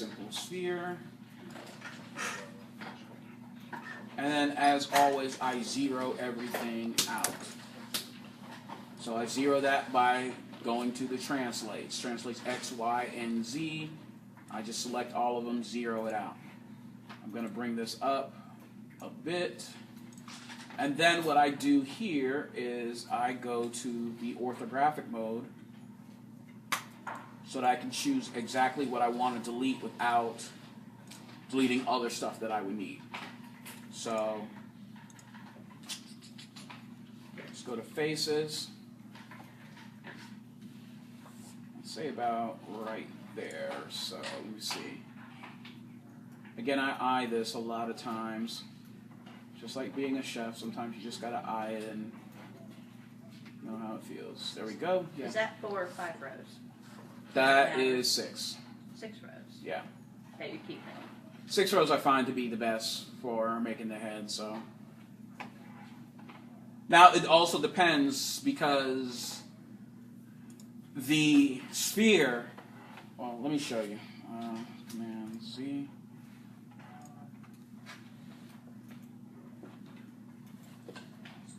simple sphere. And then, as always, I zero everything out. So I zero that by going to the translates. Translates X, Y, and Z. I just select all of them, zero it out. I'm going to bring this up a bit. And then what I do here is I go to the orthographic mode so that I can choose exactly what I want to delete without deleting other stuff that I would need. So let's go to faces. Let's say about right there. So let me see. Again, I eye this a lot of times. Just like being a chef, sometimes you just gotta eye it and know how it feels. There we go. Yeah. Is that 4 or 5 rows? That is 6. 6 rows. Yeah. Okay, you keep it. 6 rows I find to be the best for making the head, so. Now, it also depends because the sphere, well, let me show you. Command Z.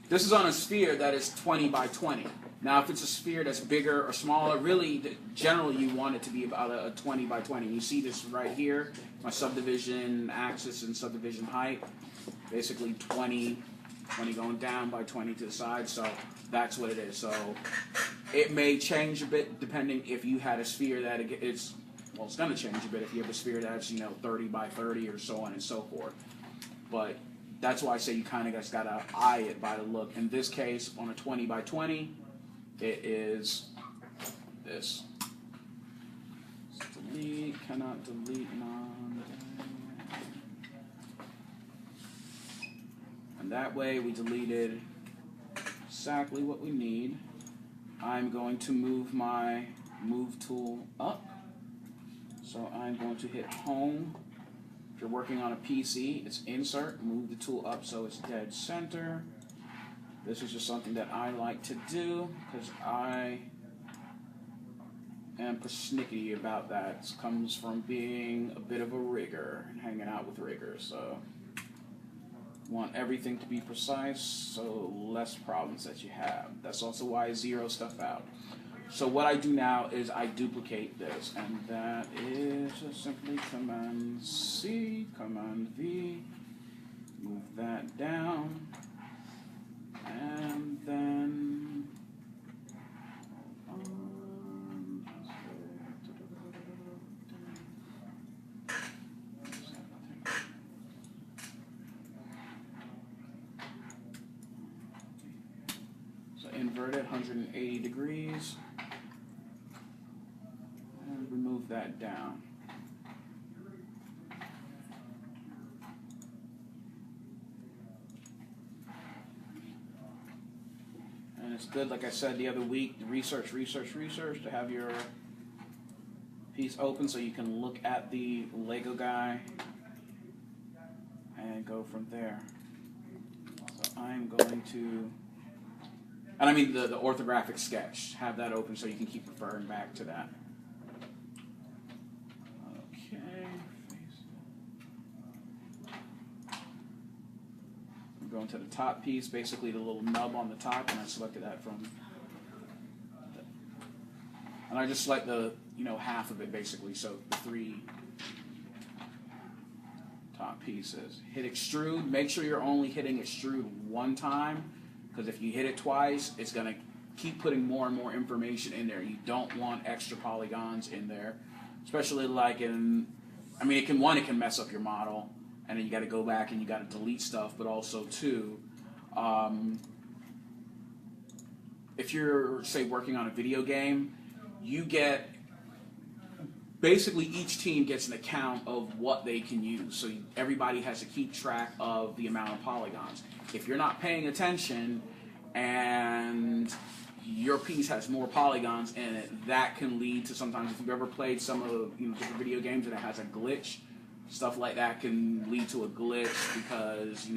This is on a sphere that is 20 by 20. Now, if it's a sphere that's bigger or smaller, really, generally you want it to be about a 20 by 20. You see this right here, my subdivision axis and subdivision height. Basically 20 going down by 20 to the side, so that's what it is. So it may change a bit depending if you had a sphere that it's going to change a bit if you have a sphere that's, 30 by 30 or so on and so forth. But that's why I say you kind of just got to eye it by the look. In this case, on a 20 by 20, it is this. Delete, cannot delete non. And that way we deleted exactly what we need. I'm going to move my move tool up. So I'm going to hit home. If you're working on a PC, it's insert, move the tool up so it's dead center. This is just something that I like to do because I am persnickety about that. It comes from being a bit of a rigger and hanging out with riggers. So want everything to be precise, so less problems that you have. That's also why I zero stuff out. So what I do now is I duplicate this, and that is just simply Command C, Command V, move that down, and then so invert it 180 degrees. Remove that down. And it's good, like I said the other week, research to have your piece open so you can look at the Lego guy and go from there. So I'm going to, and I mean the orthographic sketch, have that open so you can keep referring back to that. Going to the top piece, basically the little nub on the top, and I selected that from, and I just select the, half of it basically, so the 3 top pieces. Hit extrude, make sure you're only hitting extrude 1 time, because if you hit it twice, it's going to keep putting more and more information in there. You don't want extra polygons in there, especially like in, it can mess up your model. And then you got to go back and you got to delete stuff, but also too, if you're, say, working on a video game, you get, basically each team gets an account of what they can use. So everybody has to keep track of the amount of polygons. If you're not paying attention and your piece has more polygons in it, that can lead to sometimes, if you've ever played some of different video games and it has a glitch, stuff like that can lead to a glitch because,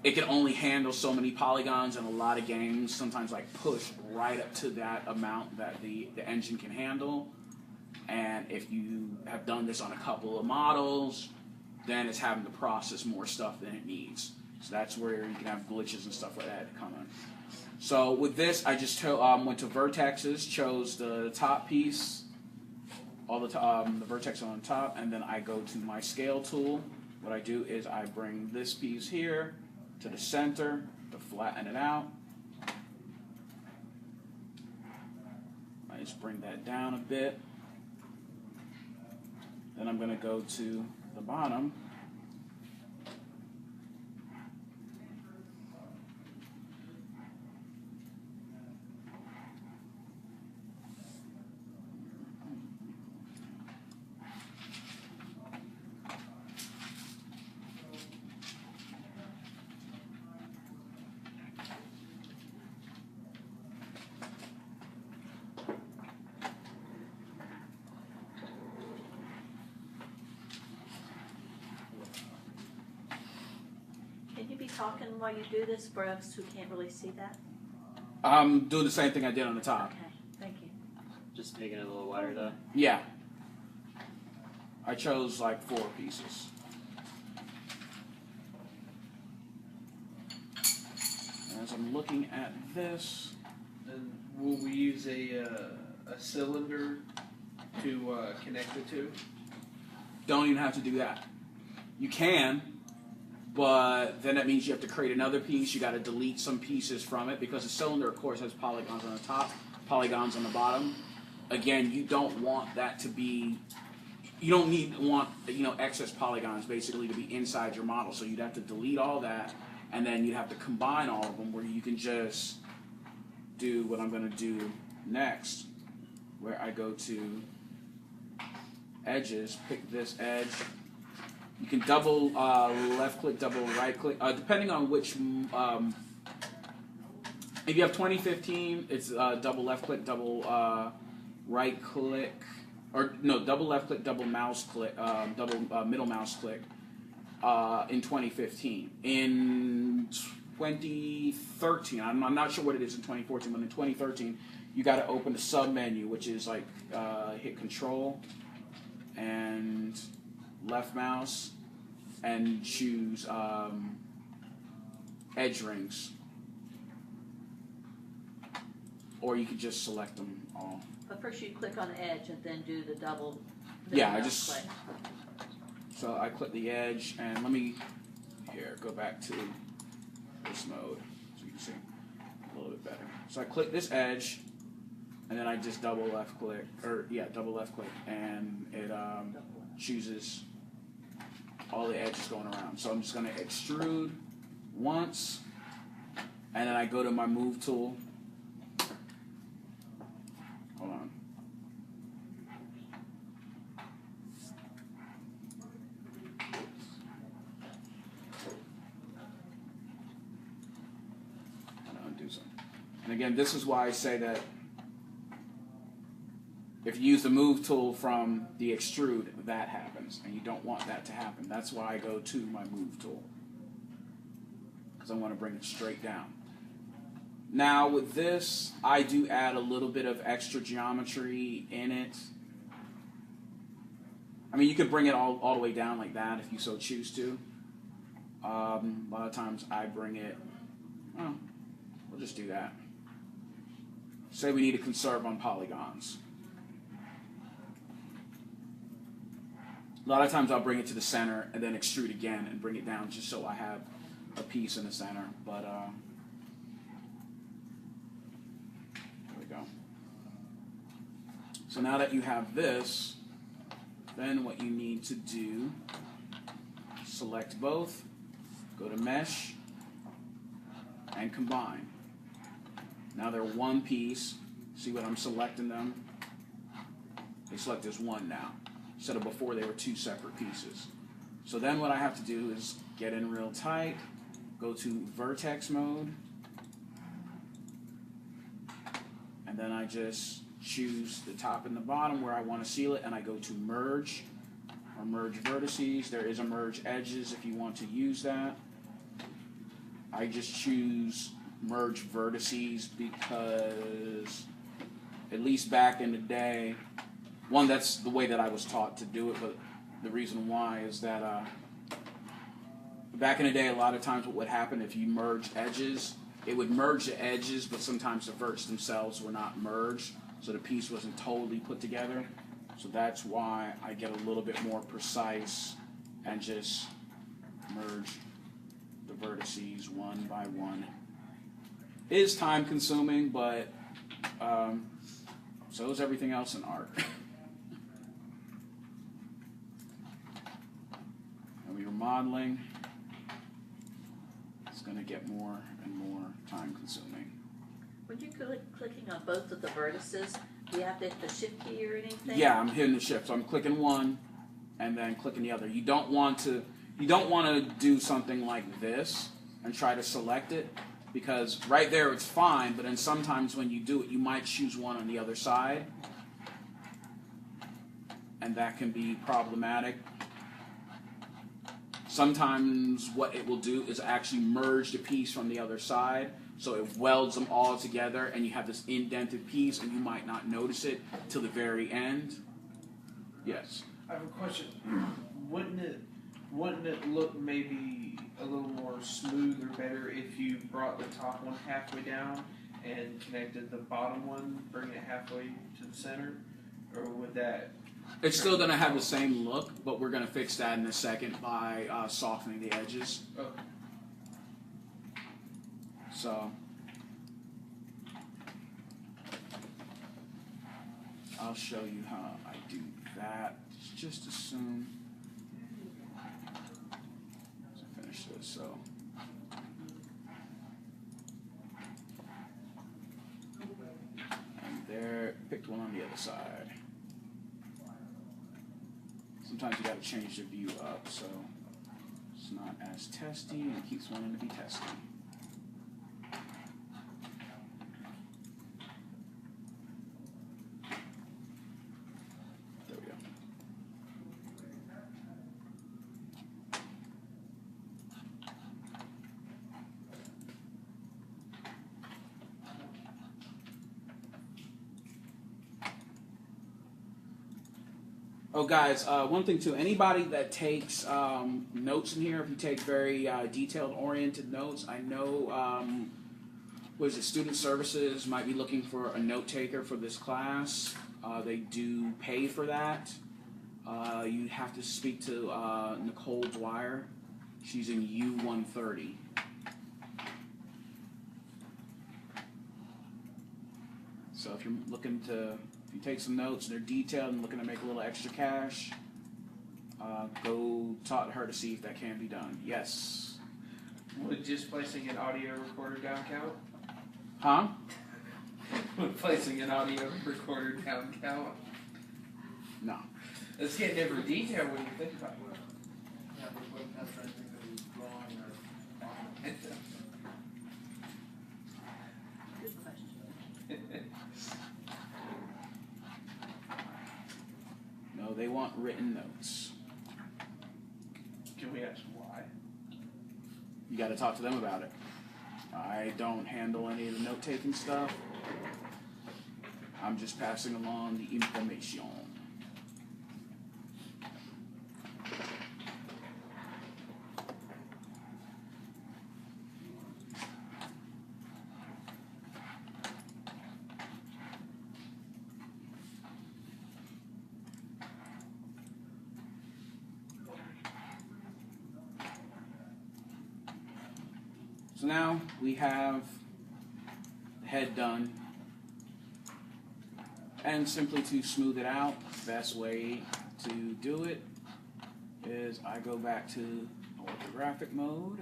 it can only handle so many polygons, and a lot of games sometimes push right up to that amount that the engine can handle. And if you have done this on a couple of models, then it's having to process more stuff than it needs. So that's where you can have glitches and stuff like that come in. So with this, I just went to vertexes, chose the top piece, all the vertex on top, and then I go to my scale tool. What I do is I bring this piece here to the center to flatten it out. I just bring that down a bit. Then I'm going to go to the bottom. Can you be talking while you do this for us who can't really see that? I'm doing the same thing I did on the top. Okay, thank you. Just making it a little wider though. Yeah. I chose like 4 pieces. As I'm looking at this, And will we use a cylinder to connect the two? don't even have to do that. You can, but then that means you have to create another piece. You got to delete some pieces from it because the cylinder, of course, has polygons on the top, polygons on the bottom. Again, you don't want that to be. You don't want excess polygons basically to be inside your model. So you'd have to delete all that, and then you'd have to combine all of them where you can just do what I'm going to do next, where I go to edges, pick this edge. You can double left click, double right click, depending on which. If you have 2015, it's double left click, double right click, or no, double left click, double mouse click, double middle mouse click in 2015. In 2013, I'm not sure what it is in 2014, but in 2013, you got to open the sub menu, which is like hit Control and left mouse and choose edge rings, or you could just select them all. But first you click on the edge and then do the double. Yeah, I mouse just- click. So I click the edge, and let me go back to this mode so you can see a little bit better. So I click this edge, and then I just double left click, and it chooses all the edges going around. So I'm just going to extrude once, and then I go to my move tool. Hold on. Undo something. And again, this is why I say that if you use the move tool from the extrude, that happens, and you don't want that to happen. That's why I go to my move tool, because I want to bring it straight down. Now with this, I do add a little bit of extra geometry in it. I mean, you could bring it all the way down like that if you so choose to. A lot of times I bring it, well, we'll just do that. Say we need to conserve on polygons. A lot of times I'll bring it to the center and then extrude again and bring it down just so I have a piece in the center. But there we go. So now that you have this, then what you need to do, select both, go to Mesh, and Combine. Now they're one piece. See what I'm selecting them? They select as one now, instead of before they were 2 separate pieces. So then what I have to do is get in real tight, go to vertex mode, and then I just choose the top and the bottom where I want to seal it, and I go to merge, or merge vertices. There is a merge edges if you want to use that. I just choose merge vertices because, at least back in the day, One, that's the way that I was taught to do it, but the reason why is that back in the day, a lot of times what would happen if you merge edges, it would merge the edges, but sometimes the verts themselves were not merged, so the piece wasn't totally put together. So that's why I get a little bit more precise and just merge the vertices one by one. It is time consuming, but so is everything else in art. And we were modeling. It's going to get more and more time consuming. When you're clicking on both of the vertices, do you have to hit the shift key or anything? Yeah, I'm hitting the shift. So I'm clicking one and then clicking the other. You don't want to do something like this and try to select it, because right there it's fine, but then sometimes when you do it, you might choose one on the other side, and that can be problematic. Sometimes what it will do is actually merge the piece from the other side, so it welds them all together, and you have this indented piece, and you might not notice it till the very end. Yes. I have a question. Wouldn't it look maybe a little more smooth or better if you brought the top one halfway down and connected the bottom one, bringing it halfway to the center? Or would that... It's still going to have the same look, but we're going to fix that in a second by softening the edges. Oh. So I'll show you how I do that. Just assume. Let's finish this. So and there, picked one on the other side. Sometimes you got to change the view up so it's not as testy and it keeps wanting to be testy. There we go. Oh, guys, one thing too. Anybody that takes notes in here, if you take very detailed-oriented notes, I know, Student Services might be looking for a note taker for this class. They do pay for that. You have to speak to Nicole Dwyer. She's in U130. So if you're looking to... If you take some notes, they're detailed and looking to make a little extra cash, go talk to her to see if that can be done. Yes. Would just placing an audio recorder down count? Huh? Would placing an audio recorder down count? No. Let's get different detail when you think about it. Yeah, but what that's trying to think of is drawing or Good question. No, they want written notes. Can we ask why? You got to talk to them about it. I don't handle any of the note-taking stuff. I'm just passing along the information. So now we have the head done, and simply to smooth it out, the best way to do it is I go back to orthographic mode.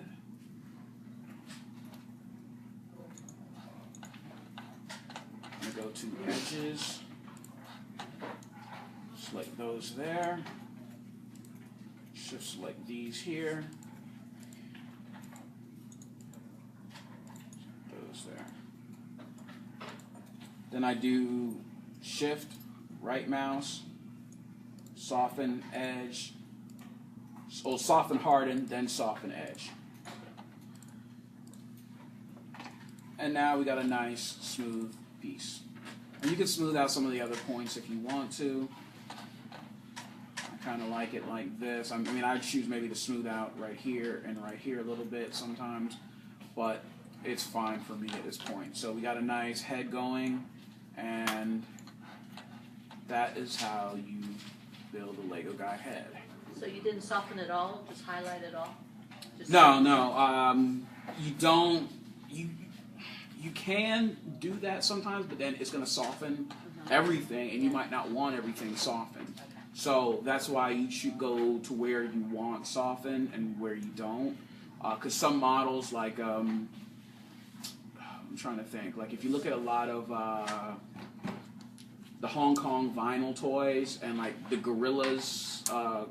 I'm going to go to edges, select those there, shift select these here. There. Then I do shift, right mouse, soften edge, so soften harden, then soften edge. And now we got a nice smooth piece. And you can smooth out some of the other points if you want to. kind of like it like this. I mean, I'd choose maybe to smooth out right here and right here a little bit sometimes, but it's fine for me at this point. So we got a nice head going, and that is how you build a Lego guy head. So you didn't soften it all, just highlight it all? Just No. You don't. You can do that sometimes, but then it's going to soften everything, and you might not want everything softened. So that's why you should go to where you want softened and where you don't. Because some models, like I'm trying to think, like if you look at a lot of the Hong Kong vinyl toys and like the Gorillas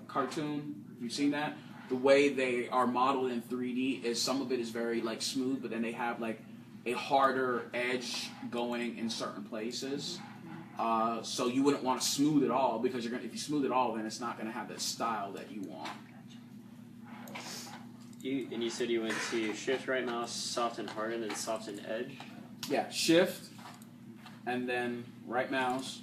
cartoon, you've seen that? The way they are modeled in 3D is some of it is very like smooth, but then they have like a harder edge going in certain places. So you wouldn't want to smooth it all, because if you smooth it all, then it's not going to have that style that you want. You said you went to shift right mouse, soften harden, and soften edge? Yeah, shift, and then right mouse,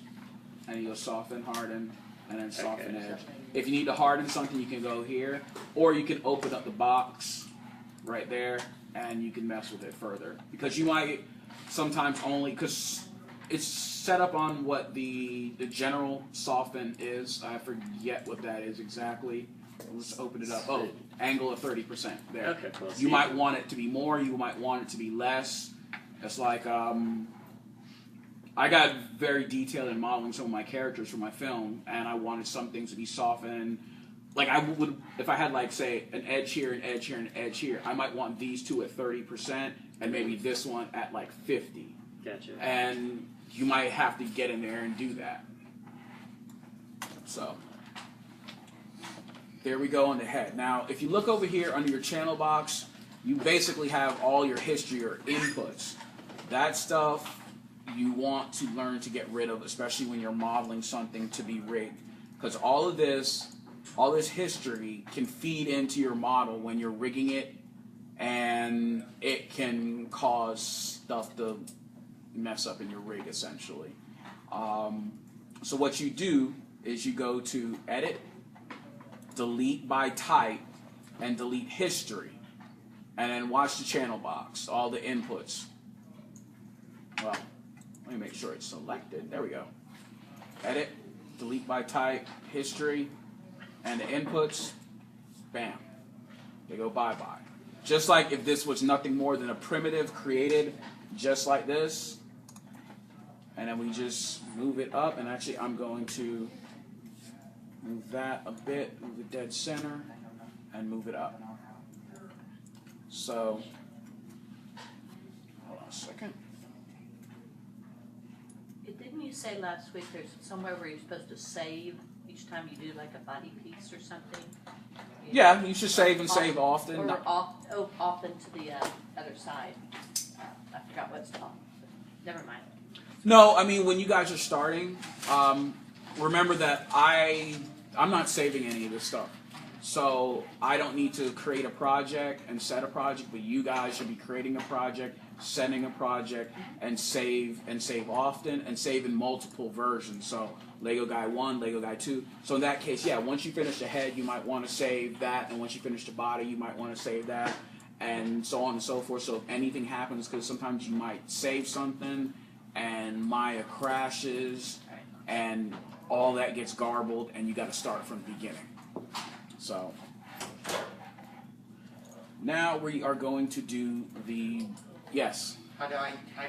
and you go soften, harden, and then soften Okay. edge. If you need to harden something, you can go here, or you can open up the box right there, and you can mess with it further. Because you might sometimes only, because it's set up on what the general soften is. I forget what that is exactly. Let's open it up. Oh, angle of 30% there. Okay, cool. You might want it to be more, you might want it to be less. It's like, I got very detailed in modeling some of my characters for my film, and I wanted some things to be softened. Like I would, if I had like say an edge here, an edge here, an edge here, I might want these two at 30%, and maybe this one at like 50. Gotcha. And you might have to get in there and do that. So there we go on the head. Now, if you look over here under your channel box, you basically have all your history or inputs. That stuff you want to learn to get rid of, especially when you're modeling something to be rigged. Because all this history can feed into your model when you're rigging it, and it can cause stuff to mess up in your rig, essentially. So what you do is you go to Edit, Delete by Type, and Delete History. And then watch the channel box, all the inputs. Well, let me make sure it's selected. There we go. Edit, Delete by Type, History, and the inputs, bam. They go bye-bye. Just like if this was nothing more than a primitive created just like this, and then we just move it up, and actually I'm going to move that a bit, move it dead center, and move it up. So, hold on a second. Didn't you say last week there's somewhere where you're supposed to save each time you do like a body piece or something? Yeah, you should save and save often. Or often to the other side. I forgot what's called. Never mind. No, I mean, when you guys are starting, remember that I'm not saving any of this stuff. So I don't need to create a project and set a project, but you guys should be creating a project, setting a project, and save often, and save in multiple versions. So Lego Guy 1, Lego Guy 2. So in that case, yeah, once you finish the head, you might want to save that, and once you finish the body, you might want to save that, and so on and so forth. So if anything happens, because sometimes you might save something, and Maya crashes, and all that gets garbled, and you got to start from the beginning. So now we are going to do the yes. How do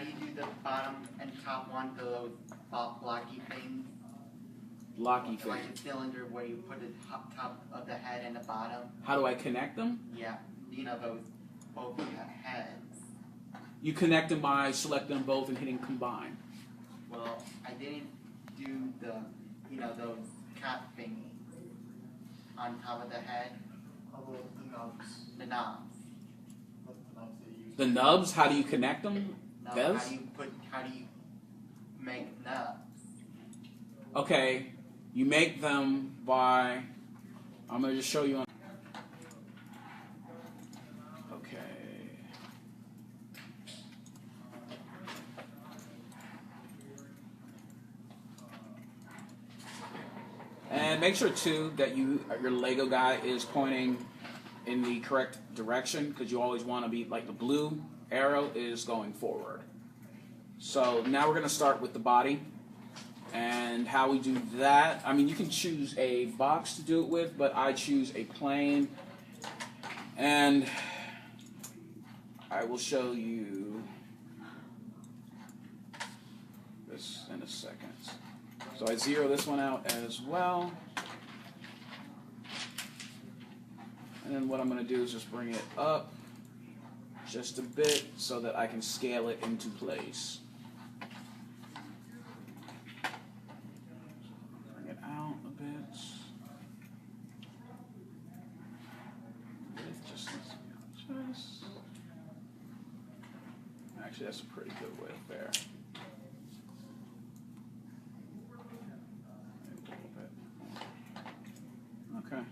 you do the bottom and top one, those blocky things? Blocky thing. Like a cylinder where you put the top of the head and the bottom. How do I connect them? Yeah, you know those both heads. You connect them by selecting them both and hitting combine. Well, I didn't do the those cap thingies on top of the head. The knobs. The knobs. What the knobs that you use. The nubs, how do you connect them? No, Those? how do you make nubs? Okay, you make them by, I'm going to just show you on. Okay. And make sure too that your Lego guy is pointing in the correct direction, because you always want to be like the blue arrow is going forward. So now we're going to start with the body. And how we do that, I mean, you can choose a box to do it with, but I choose a plane. And I will show you this in a second. So I zero this one out as well. And then what I'm going to do is just bring it up just a bit so that I can scale it into place. Bring it out a bit. Width just needs to be on just. Actually, that's a pretty good width there. Maybe a little bit. Okay.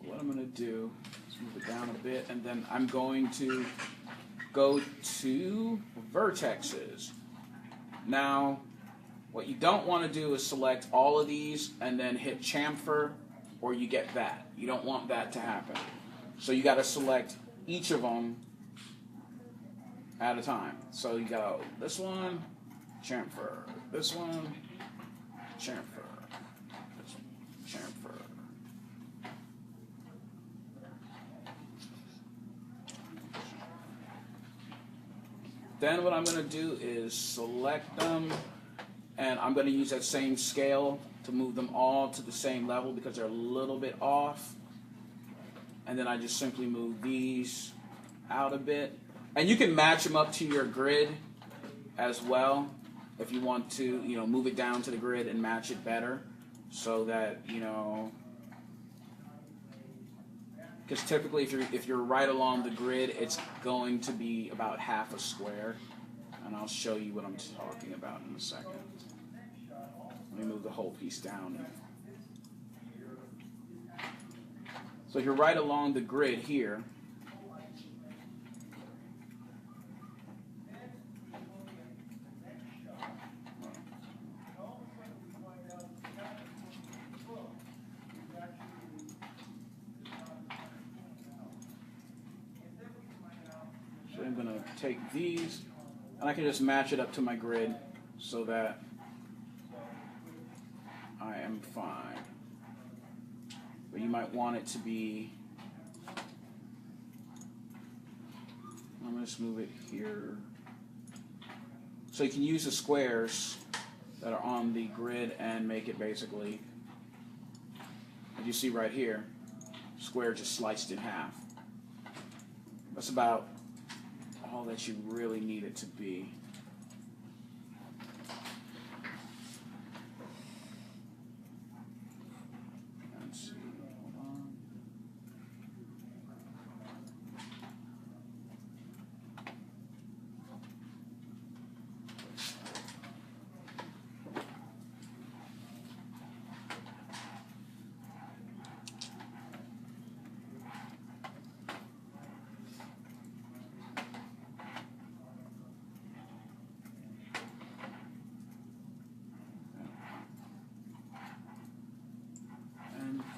What I'm going to do is move it down a bit, and then I'm going to go to vertexes. Now, what you don't want to do is select all of these and then hit chamfer, or you get that. You don't want that to happen. So you got to select each of them at a time. So you go this one, chamfer, this one, chamfer, this one, chamfer. Then what I'm going to do is select them, and I'm going to use that same scale to move them all to the same level because they're a little bit off. And then I just simply move these out a bit. And you can match them up to your grid as well if you want to, move it down to the grid and match it better so that, because typically if you're right along the grid, it's going to be about half a square. And I'll show you what I'm talking about in a second. Let me move the whole piece down. So if you're right along the grid here, so I'm going to take these, and I can just match it up to my grid so that I am fine. But you might want it to be, I'm going to just move it here. So you can use the squares that are on the grid and make it basically, as you see right here, square just sliced in half. That's about all that you really need it to be.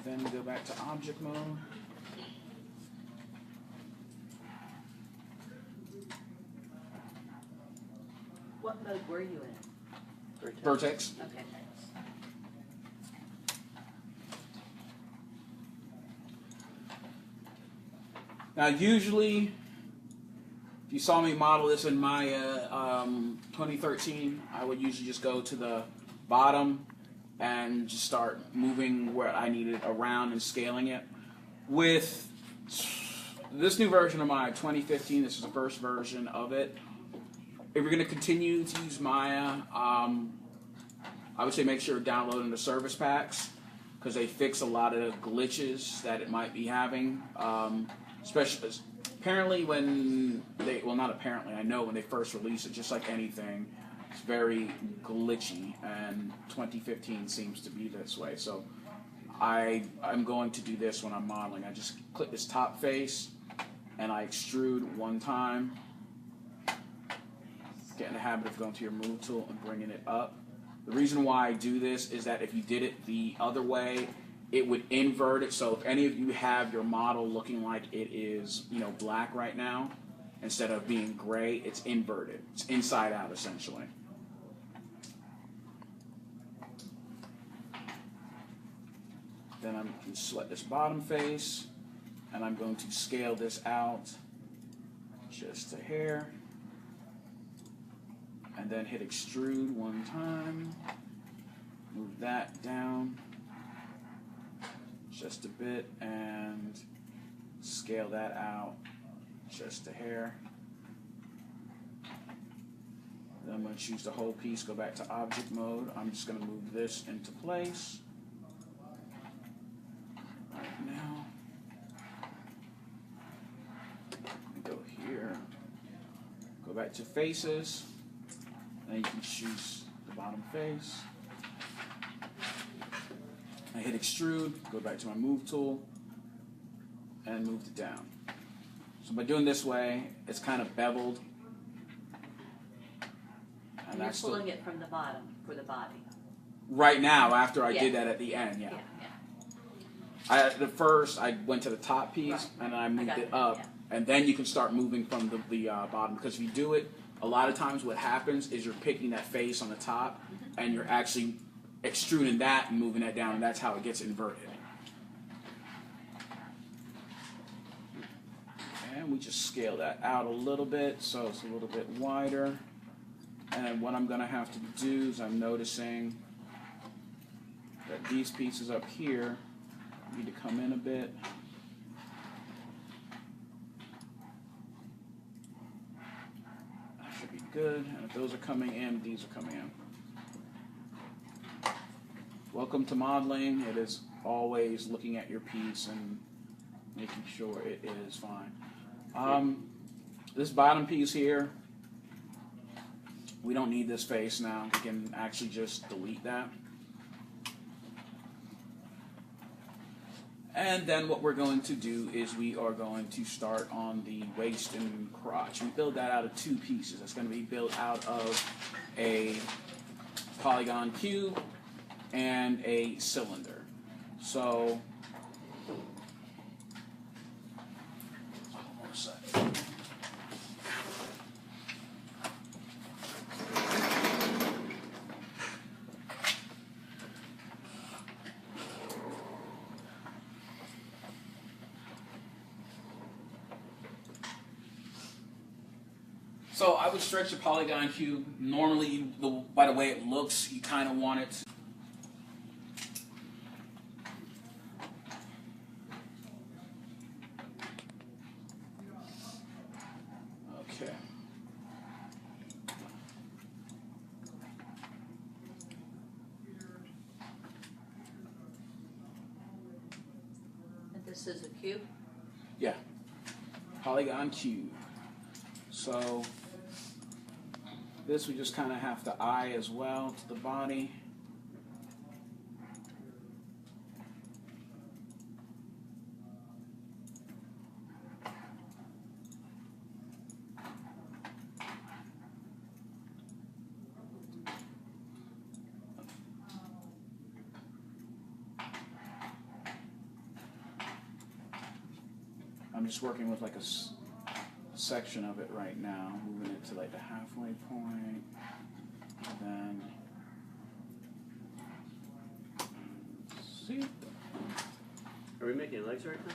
Then go back to object mode. What mode were you in? Vertex. Okay, thanks. Now usually, if you saw me model this in my 2013, I would usually just go to the bottom and just start moving where I need it around and scaling it. With this new version of Maya 2015, this is the first version of it. If you're going to continue to use Maya, I would say make sure you're downloading the service packs because they fix a lot of the glitches that it might be having. Especially, apparently when they, well not apparently, I know when they first release it, just like anything, it's very glitchy, and 2015 seems to be this way. So I'm going to do this when I'm modeling. I just click this top face, and I extrude one time. Get in the habit of going to your move tool and bringing it up. The reason why I do this is that if you did it the other way, it would invert it. So if any of you have your model looking like it is, black right now, instead of being gray, it's inverted. It's inside out, essentially. Then I'm going to select this bottom face, and I'm going to scale this out just a hair. And then hit extrude one time. Move that down just a bit and scale that out just a hair. Then I'm going to choose the whole piece, go back to object mode. I'm just going to move this into place right now. Go here, go back to faces, and you can choose the bottom face. I hit extrude, go back to my move tool, and move it down. So by doing this way, it's kind of beveled. And you're pulling it from the bottom for the body. Right now, after I Yeah. did that at the end, yeah. Yeah. At first, I went to the top piece, Right. and I moved got it it, up, yeah. and then you can start moving from the bottom. Because if you do it, a lot of times what happens is you're picking that face on the top, and you're actually extruding that and moving that down, and that's how it gets inverted. And we just scale that out a little bit so it's a little bit wider. And what I'm going to have to do is I'm noticing that these pieces up here need to come in a bit. That should be good. And if those are coming in, these are coming in. Welcome to modeling. It is always looking at your piece and making sure it is fine. This bottom piece here, we don't need this face now. We can actually just delete that. And then what we're going to do is we are going to start on the waist and crotch. We build that out of two pieces. It's going to be built out of a polygon cube and a cylinder. So, one second. So I would stretch a polygon cube. Normally, by the way it looks, you kind of want it. Okay. And this is a cube? Yeah. Polygon cube. So this we just kind of have to eye as well to the body. I'm just working with like a section of it right now, moving it to like the halfway point, and then see. Are we making legs right now?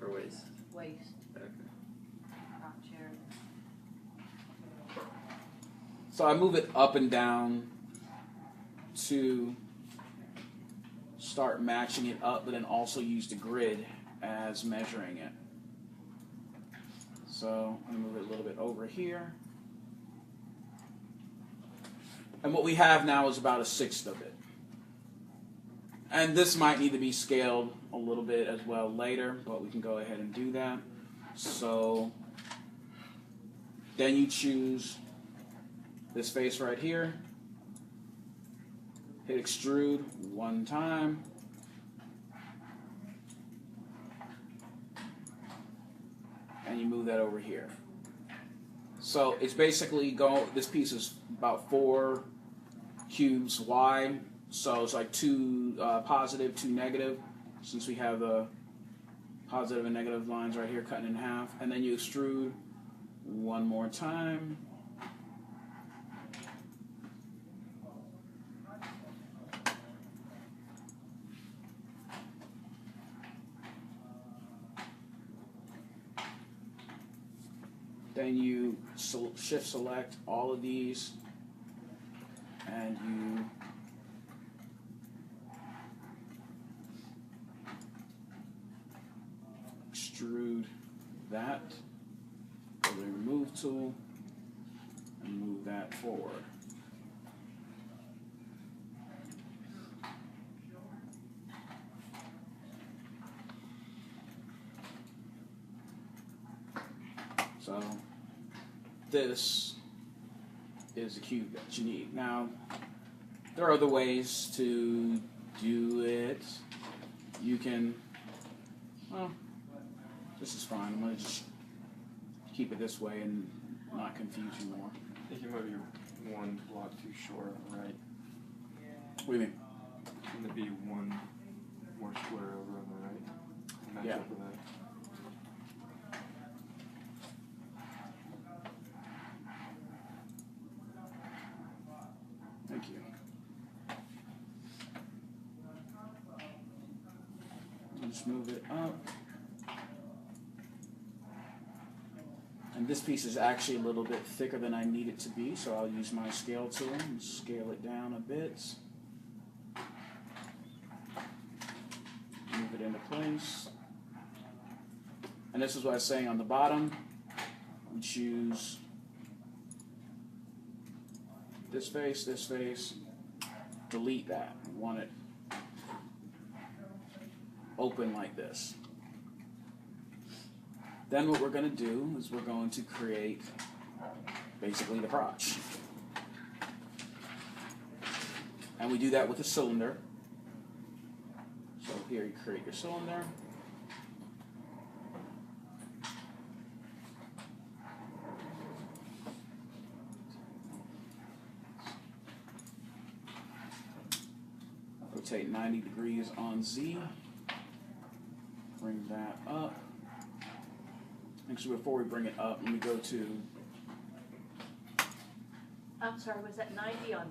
Or waist? Waist, Okay. crotch area. So I move it up and down to start matching it up, but then also use the grid as measuring it. So I'm going to move it a little bit over here. And what we have now is about 1/6 of it. And this might need to be scaled a little bit as well later, but we can go ahead and do that. So then you choose this face right here. Hit extrude one time. And you move that over here. So it's basically this piece is about 4 cubes wide, so it's like 2 positive, 2 negative, since we have the positive and negative lines right here cutting in half. And then you extrude one more time. Then you shift select all of these and you extrude that with the remove tool and move that forward. So this is the cube that you need. Now, there are other ways to do it. You can, well, this is fine. I'm going to just keep it this way and not confuse you more. I think you might be one block too short on the right. What do you mean? And to be one more square over on the right. Match Yeah. up with that. Thank you. I'll just move it up. And this piece is actually a little bit thicker than I need it to be, so I'll use my scale tool and scale it down a bit. Move it into place. And this is what I was saying on the bottom. We choose this face, delete that. We want it open like this. Then what we're going to do is we're going to create basically the crotch. And we do that with a cylinder. So here you create your cylinder. Rotate 90 degrees on Z. Bring that up. Actually, before we bring it up, let me go to I'm sorry, was that 90 on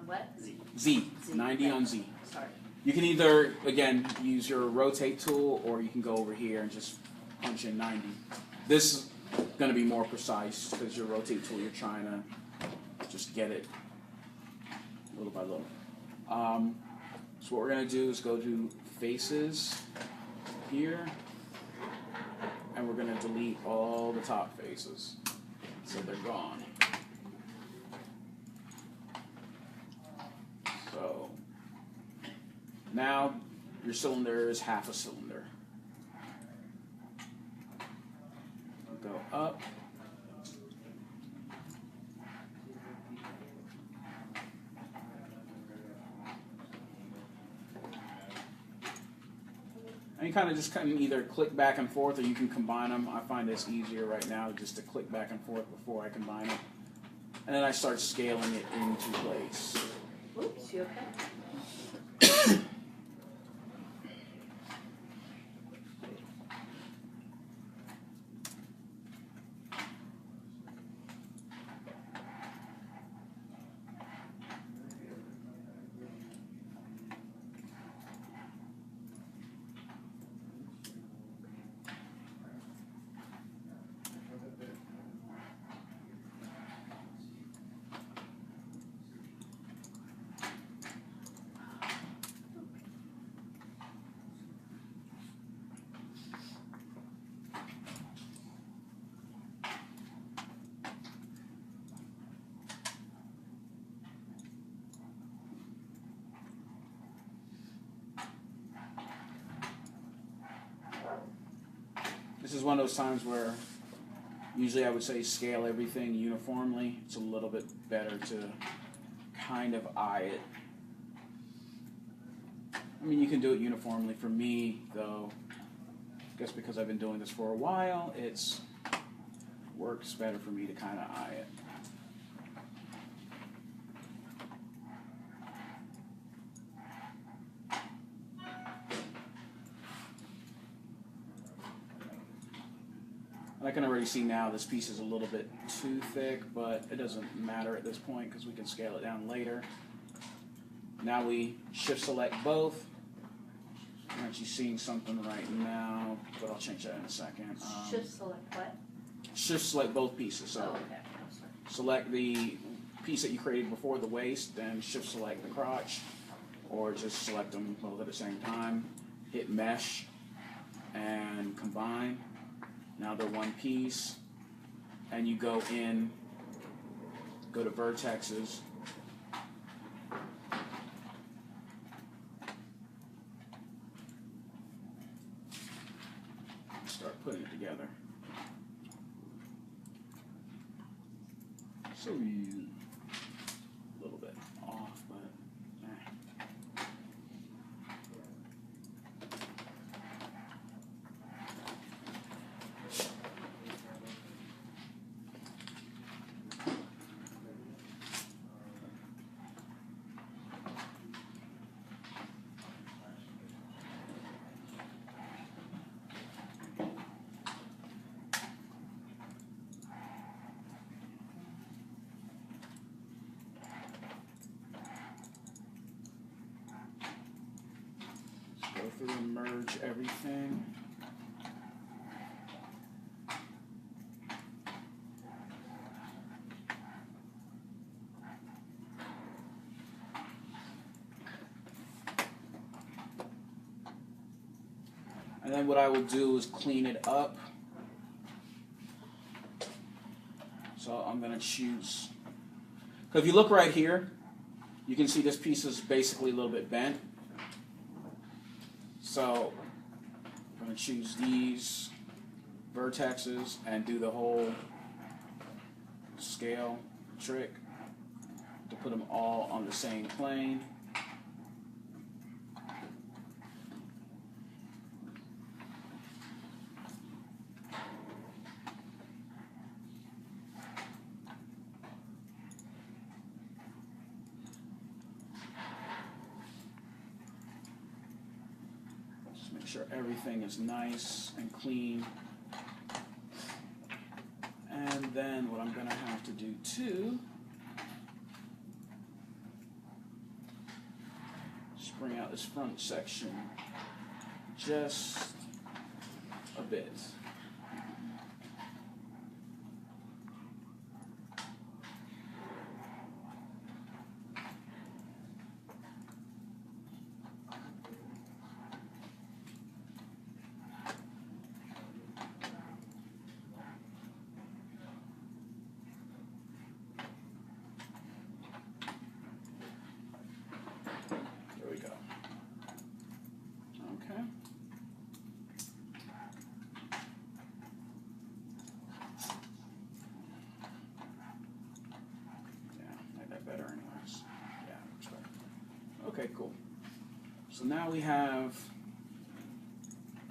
what? Z. Z. Z. 90 on Z. Sorry. You can either, again, use your rotate tool, or you can go over here and just punch in 90. This is going to be more precise because your rotate tool, you're trying to just get it little by little. So what we're going to do is go to faces here, and we're going to delete all the top faces so they're gone. So now your cylinder is half a cylinder. Go up. And you kind of just either click back and forth, or you can combine them. I find this easier right now just to click back and forth before I combine it. And then I start scaling it into place. Oops, you okay? This is one of those times where usually I would say scale everything uniformly. It's a little bit better to kind of eye it. I mean, you can do it uniformly. For me, though, I guess because I've been doing this for a while, it's works better for me to kind of eye it. And I can already see now this piece is a little bit too thick, but it doesn't matter at this point because we can scale it down later. Now we shift select both. I'm actually seeing something right now, but I'll change that in a second. Shift select what? Shift select both pieces. So Oh, okay. I'm sorry. select the piece that you created before the waist, then shift select the crotch, or just select them both at the same time. Hit mesh and combine. Now they're one piece, and you go in, go to vertexes. Start putting it together. So you a little bit off, but go through and merge everything. And then what I will do is clean it up. So I'm going to choose. Because if you look right here, you can see this piece is basically a little bit bent. So I'm going to choose these vertexes and do the whole scale trick to put them all on the same plane. Make sure everything is nice and clean. And then what I'm going to have to do too is bring out this front section just a bit. There we go. Okay. Yeah, make that better anyways. Yeah, looks better. Okay, cool. So now we have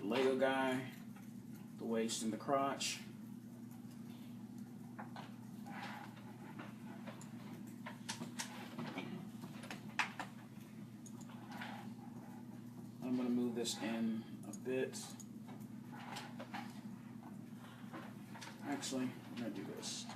the Lego guy, the waist and the crotch. I'm going to move this in a bit. Actually, I'm going to do this.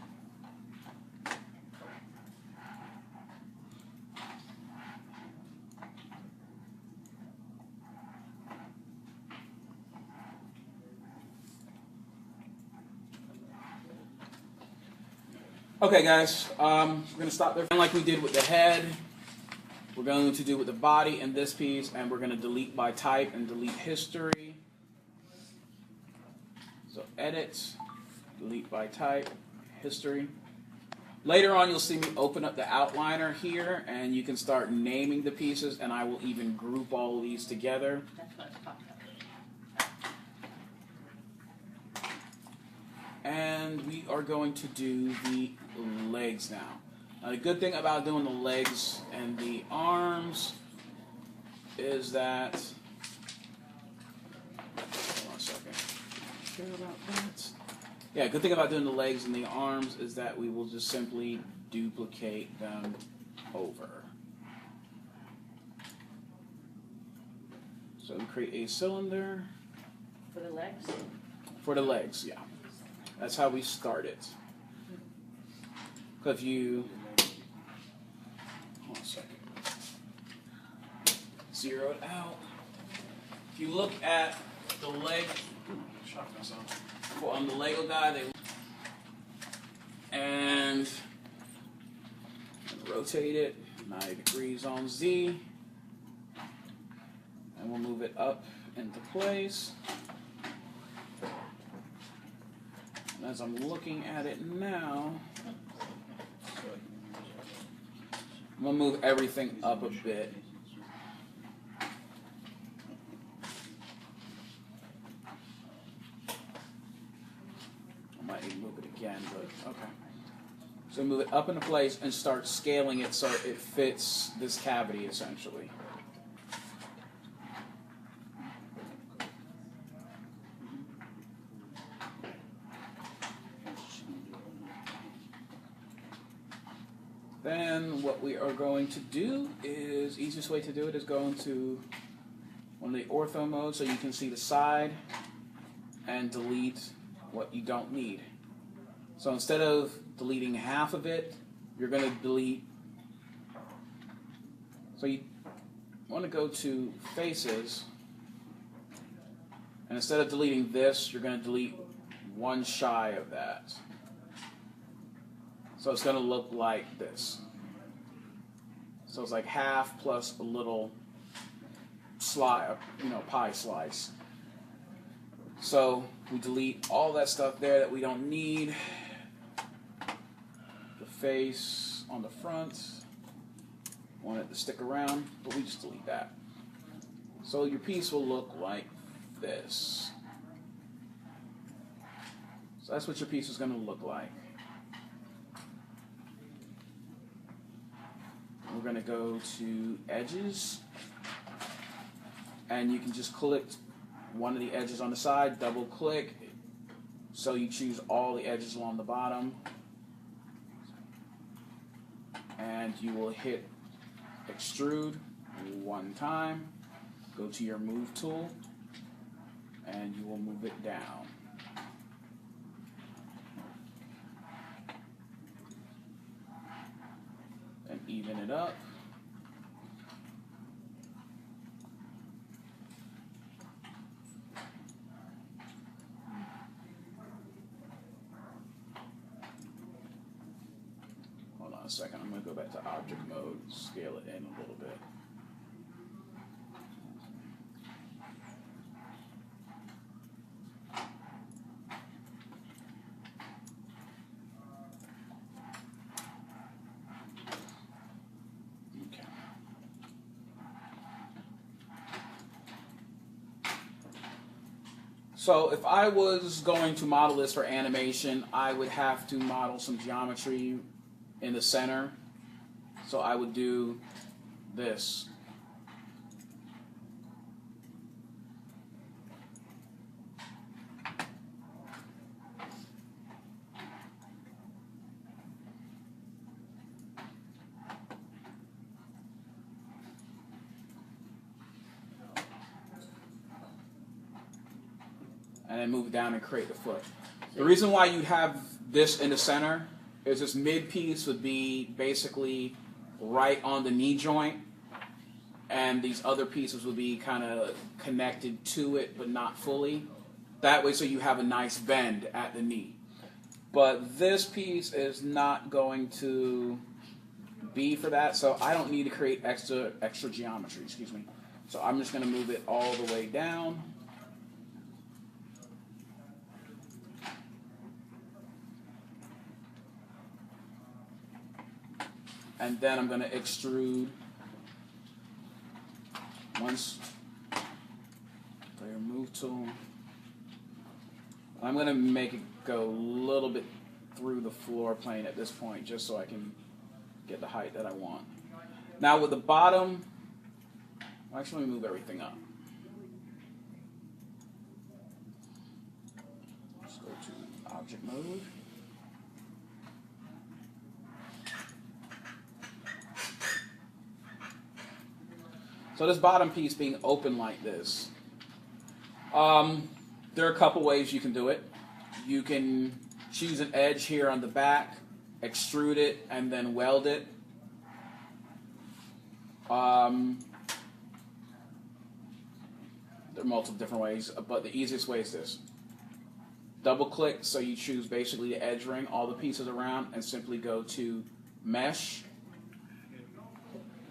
Okay, guys, we're going to stop there. Like we did with the head, we're going to do with the body in this piece, and we're going to delete by type and delete history. So edit, delete by type, history. Later on, you'll see me open up the outliner here, and you can start naming the pieces, and I will even group all of these together. That's what I was talking about. And we are going to do the legs now. Now, the good thing about doing the legs and the arms is that, hold on a second, care about that. Yeah, good thing about doing the legs and the arms is that we will just simply duplicate them over. So we create a cylinder For the legs? for the legs, yeah. That's how we start it. If you, hold on a second, zero it out. If you look at the leg, shock myself. On the Lego guy, they and rotate it 90 degrees on Z, and we'll move it up into place. And as I'm looking at it now, I'm gonna move everything up a bit. I might even move it again, but okay. So move it up into place and start scaling it so it fits this cavity essentially. Then what we are going to do is, easiest way to do it is go into one of the ortho modes so you can see the side and delete what you don't need. So instead of deleting half of it, you're going to delete, so you want to go to faces, and instead of deleting this, you're going to delete one shy of that. So it's going to look like this. So it's like half plus a little slide, pie slice. So we delete all that stuff there that we don't need. The face on the front, want it to stick around, but we just delete that. So your piece will look like this. So that's what your piece is going to look like. We're going to go to edges, and you can just click one of the edges on the side, double click, so you choose all the edges along the bottom, and you will hit extrude one time, go to your move tool, and you will move it down. And even it up. Hold on a second, I'm going to go back to object mode, scale it in a little bit. So if I was going to model this for animation, I would have to model some geometry in the center. So I would do this. And then move down and create the foot. The reason why you have this in the center is this mid piece would be basically right on the knee joint, and these other pieces would be kind of connected to it but not fully. That way so you have a nice bend at the knee. But this piece is not going to be for that, so I don't need to create extra geometry, excuse me. So I'm just going to move it all the way down. And then I'm going to extrude once. Layer move tool. I'm going to make it go a little bit through the floor plane at this point, just so I can get the height that I want. Now with the bottom, actually let me move everything up. Let's go to object mode. So this bottom piece being open like this, there are a couple ways you can do it. You can choose an edge here on the back, extrude it, and then weld it. There are multiple different ways, but the easiest way is this. Double click, so you choose basically the edge ring, all the pieces around, and simply go to Mesh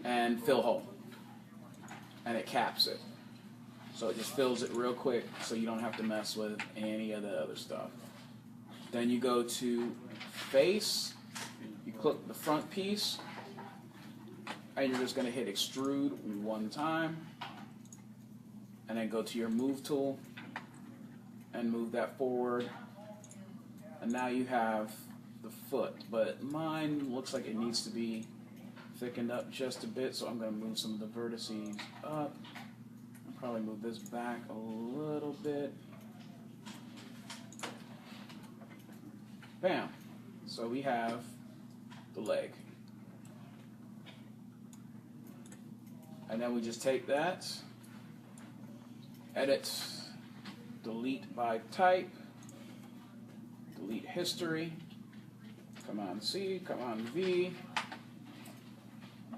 and Fill Hole. And it caps it. So it just fills it real quick so you don't have to mess with any of the other stuff. Then you go to Face, you click the front piece, and you're just going to hit Extrude one time, and then go to your Move tool and move that forward. And now you have the foot, but mine looks like it needs to be thickened up just a bit, so I'm going to move some of the vertices up. I'll probably move this back a little bit. Bam. So we have the leg. And then we just take that, edit, delete by type, delete history, Command C, Command V,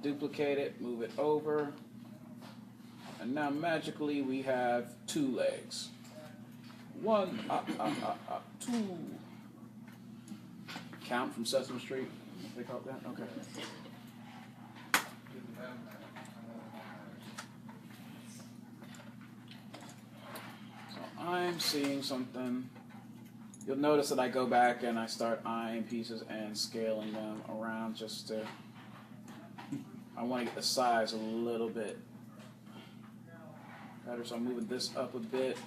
duplicate it, move it over, and now magically we have two legs. One, two. Count from Sesame Street, they call it that? Okay. I'm seeing something. You'll notice that I go back and I start eyeing pieces and scaling them around just to, I want to get the size a little bit better. So I'm moving this up a bit,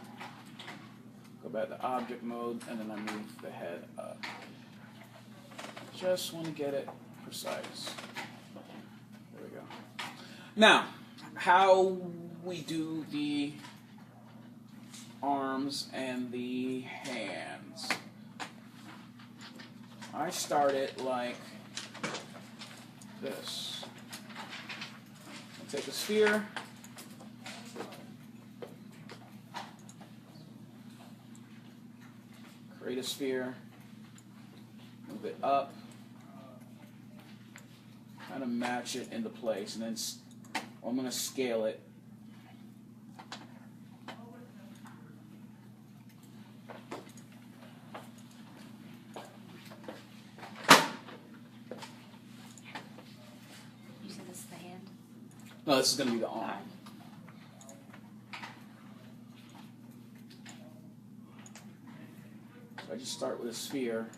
go back to object mode, and then I move the head up. Just want to get it precise. There we go. Now, how we do the arms and the hands. I start it like this. I take a sphere, create a sphere, move it up, kind of match it into place, and then I'm going to scale it. You said this is the hand? No, this is going to be the arm. So I just start with a sphere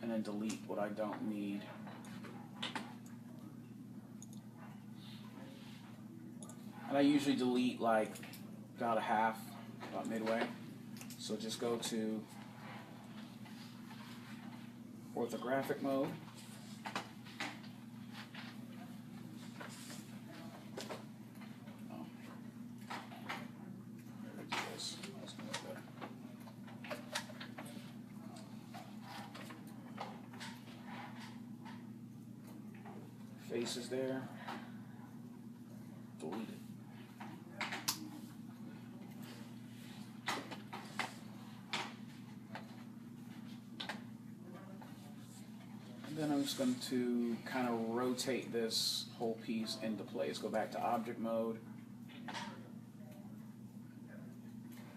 and then delete what I don't need. And I usually delete like about a half, about midway. So just go to orthographic mode. Oh. Let's do this. That's gonna look better. Face is there. Delete it. Then I'm just going to kind of rotate this whole piece into place. Go back to object mode.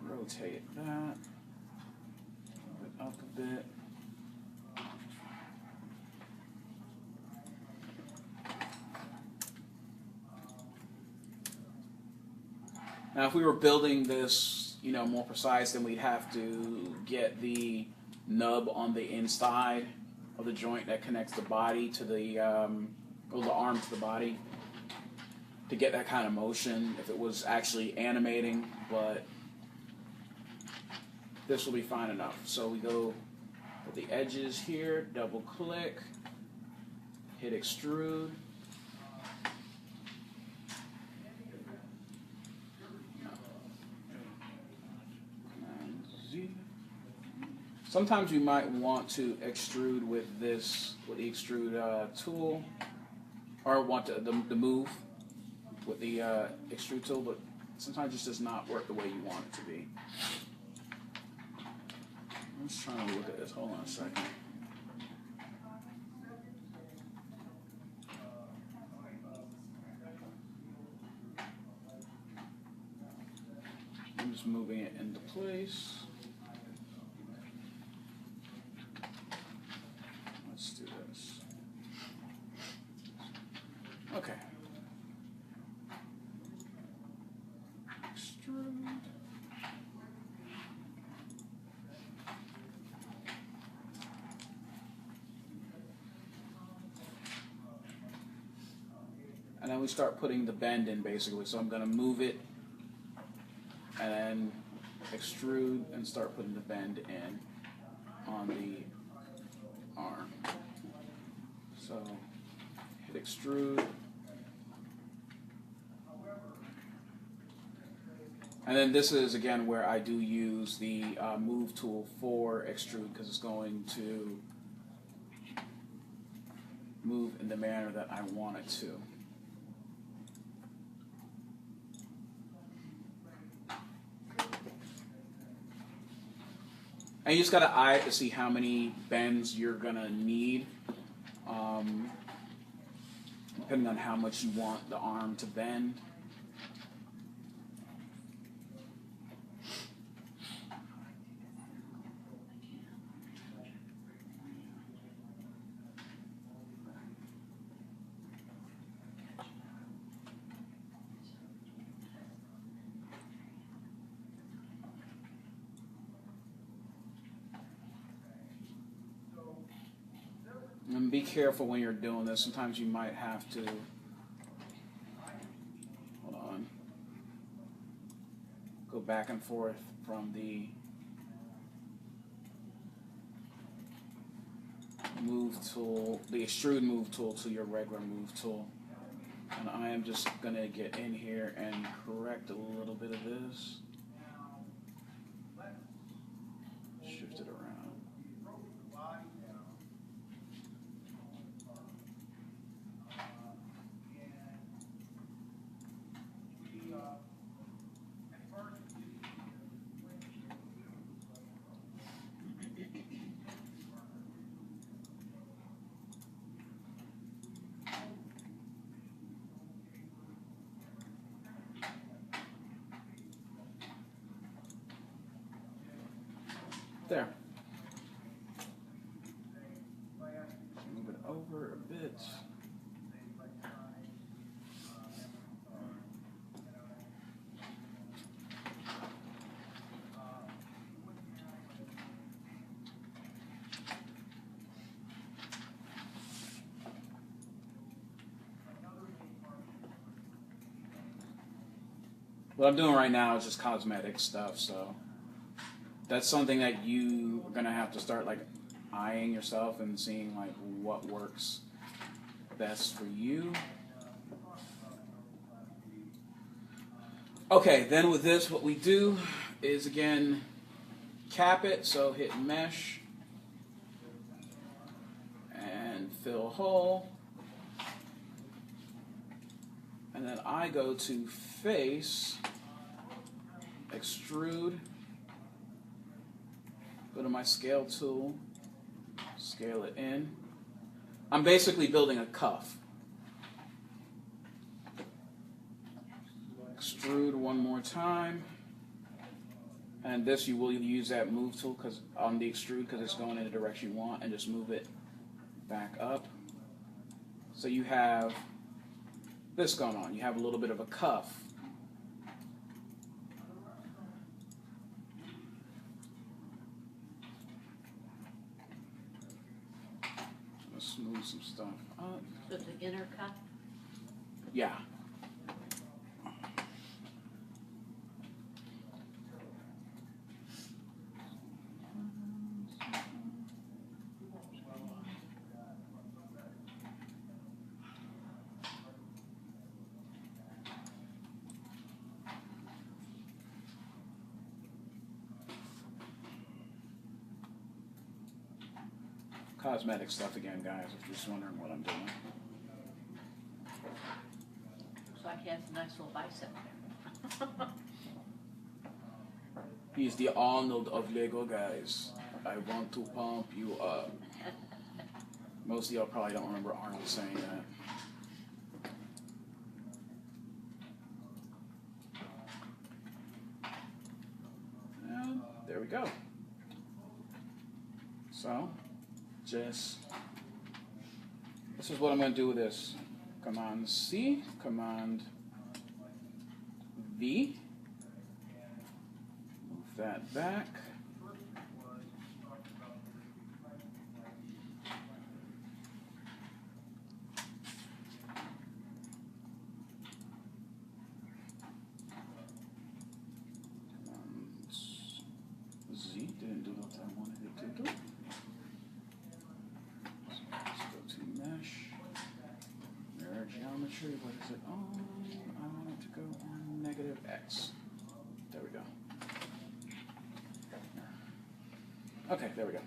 Rotate that. Move it up a bit. Now if we were building this, more precise, then we'd have to get the nub on the inside of the joint that connects the body to the arm to the body to get that kind of motion if it was actually animating, but this will be fine enough. So we go with the edges here, double click, hit extrude. Sometimes you might want to extrude with the extrude tool, or want the move with the extrude tool, but sometimes it does not work the way you want it to be. I'm just trying to look at this. Hold on a second. I'm just moving it into place. Let's do this. Okay. Extrude. And then we start putting the bend in basically. So I'm going to move it and then extrude and start putting the bend in on the arm. So hit extrude. And then this is again where I do use the move tool for extrude because it's going to move in the manner that I want it to. And you just gotta eye it to see how many bends you're gonna need, depending on how much you want the arm to bend. And be careful when you're doing this. Sometimes you might have to, hold on, go back and forth from the move tool, the extrude move tool to your regular move tool. And I am just going to get in here and correct a little bit of this. Shift it around. There. Move it over a bit. What I'm doing right now is just cosmetic stuff, so that's something that you are gonna have to start like eyeing yourself and seeing like what works best for you. Okay, then with this, what we do is again cap it, so hit mesh and fill hole. And then I go to face, extrude, go to my scale tool, scale it in. I'm basically building a cuff. Extrude one more time. And this you will use that move tool because on the extrude because it's going in the direction you want, and just move it back up. So you have this going on. You have a little bit of a cuff. Let's smooth some stuff up. So the inner cuff? Yeah. Cosmetic stuff again, guys, if you're just wondering what I'm doing. Looks like he has a nice little bicep there. He's the Arnold of Lego, guys. I want to pump you up. Most of y'all probably don't remember Arnold saying that. And there we go. So, this is what I'm going to do with this. Command C, Command V. Move that back. Z didn't do what I wanted it to do. So let's go to mesh. Mirror geometry. What is it on? I want it to go on negative X. There we go. Okay, there we go.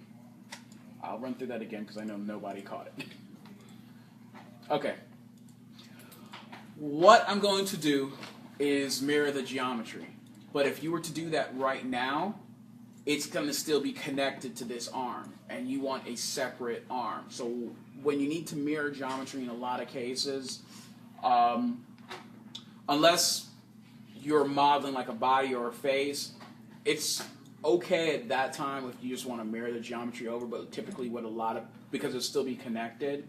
I'll run through that again because I know nobody caught it. Okay. What I'm going to do is mirror the geometry. But if you were to do that right now, it's going to still be connected to this arm, and you want a separate arm. So when you need to mirror geometry in a lot of cases, unless you're modeling like a body or a face, it's okay at that time if you just want to mirror the geometry over, but typically because it'll still be connected,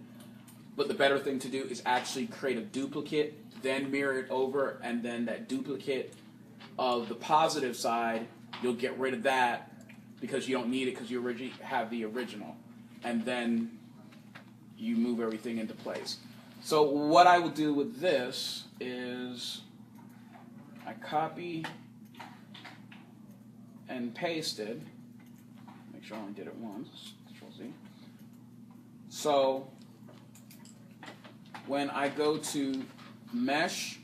but the better thing to do is actually create a duplicate, then mirror it over, and then that duplicate of the positive side, you'll get rid of that because you don't need it because you already have the original. And then you move everything into place. So what I will do with this is I copy and pasted. Make sure I only did it once. Control Z. So when I go to Mesh,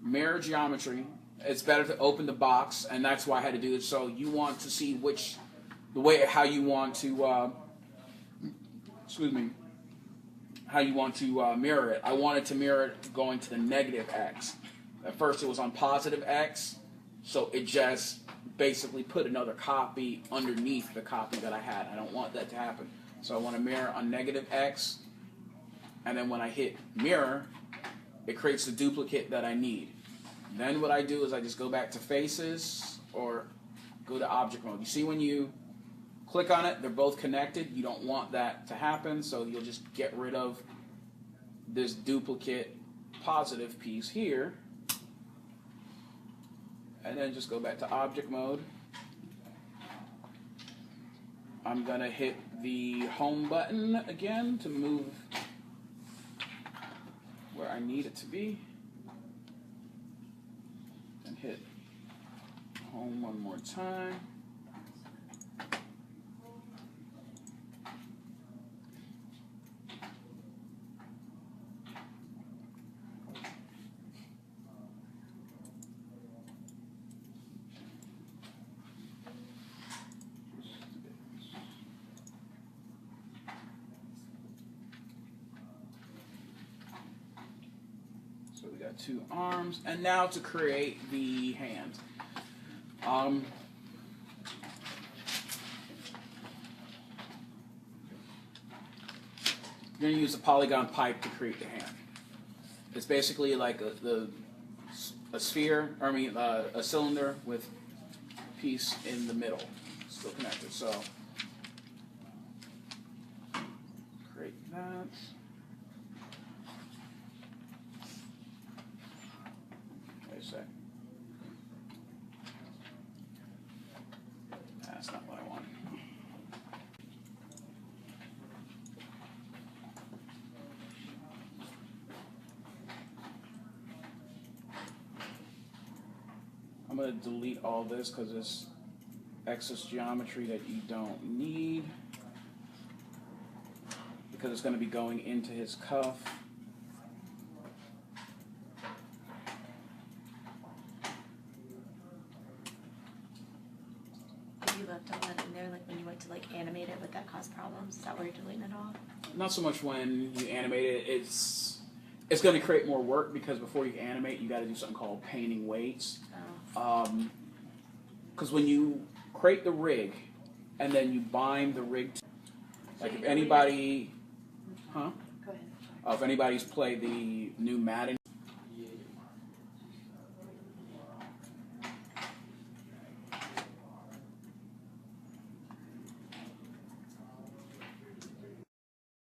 Mirror Geometry, it's better to open the box, and that's why I had to do it. So you want to see how you want to, how you want to mirror it. I wanted to mirror it going to the negative X. At first it was on positive X, so it just basically put another copy underneath the copy that I had. I don't want that to happen. So I want to mirror on negative X, and then when I hit mirror, it creates the duplicate that I need. Then what I do is I just go back to faces or go to object mode. You see when you click on it, they're both connected. You don't want that to happen, so you'll just get rid of this duplicate positive piece here. And then just go back to object mode. I'm going to hit the home button again to move where I need it to be. And hit home one more time. So we got two arms, and now to create the hand. You're going to use a polygon pipe to create the hand. It's basically like a sphere, a cylinder with a piece in the middle, still connected. So create that. Wait a sec. That's not what I want. I'm going to delete all this because it's excess geometry that you don't need, because it's going to be going into his cuff. If you left all that in there, like when you went to like animate it, would that cause problems? Is that where you're deleting it all? Not so much when you animate it. It's going to create more work because before you animate, you got to do something called painting weights. Oh. Because when you create the rig and then you bind the rig. Like So if you anybody, huh? Go ahead. If anybody's played the new Madden